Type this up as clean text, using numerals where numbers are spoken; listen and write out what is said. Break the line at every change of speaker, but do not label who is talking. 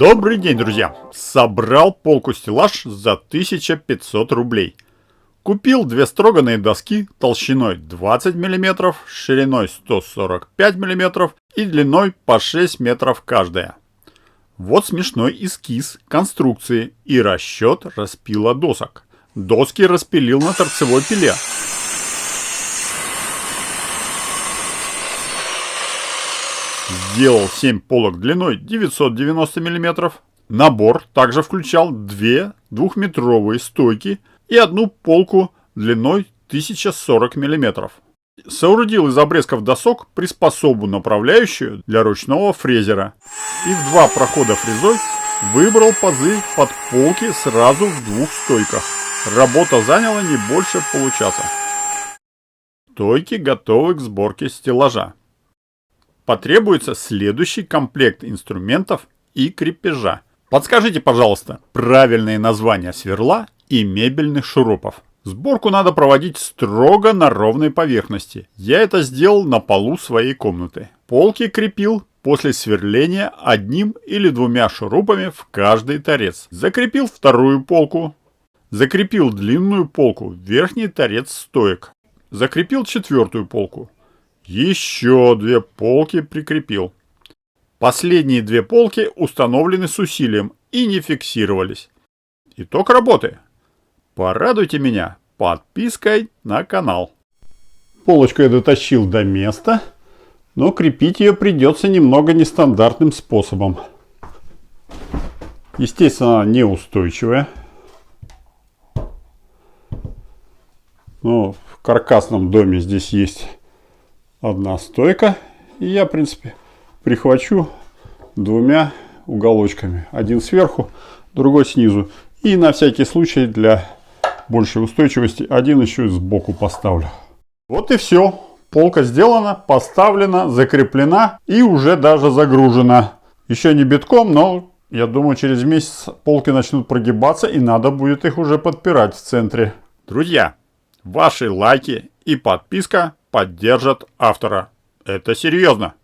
Добрый день, друзья! Собрал полку-стеллаж за 1500 рублей. Купил две строганные доски толщиной 20 мм, шириной 145 мм и длиной по 6 метров каждая. Вот смешной эскиз конструкции и расчет распила досок. Доски распилил на торцевой пиле. Сделал 7 полок длиной 990 мм. Набор также включал две двухметровые стойки и одну полку длиной 1040 мм. Соорудил из обрезков досок приспособу направляющую для ручного фрезера. И в два прохода фрезой выбрал пазы под полки сразу в двух стойках. Работа заняла не больше получаса. Стойки готовы к сборке стеллажа. Потребуется следующий комплект инструментов и крепежа. Подскажите, пожалуйста, правильные названия сверла и мебельных шурупов. Сборку надо проводить строго на ровной поверхности. Я это сделал на полу своей комнаты. Полки крепил после сверления одним или двумя шурупами в каждый торец. Закрепил вторую полку. Закрепил длинную полку в верхний торец стоек. Закрепил четвертую полку. Еще две полки прикрепил. Последние две полки установлены с усилием и не фиксировались. Итог работы. Порадуйте меня подпиской на канал. Полочку я дотащил до места, но крепить ее придется немного нестандартным способом. Естественно, она неустойчивая. Но в каркасном доме здесь есть одна стойка, и я, в принципе, прихвачу двумя уголочками. Один сверху, другой снизу. И на всякий случай, для большей устойчивости, один еще и сбоку поставлю. Вот и все. Полка сделана, поставлена, закреплена и уже даже загружена. Еще не битком, но я думаю, через месяц полки начнут прогибаться, и надо будет их уже подпирать в центре. Друзья, ваши лайки и подписка поддержат автора. Это серьезно.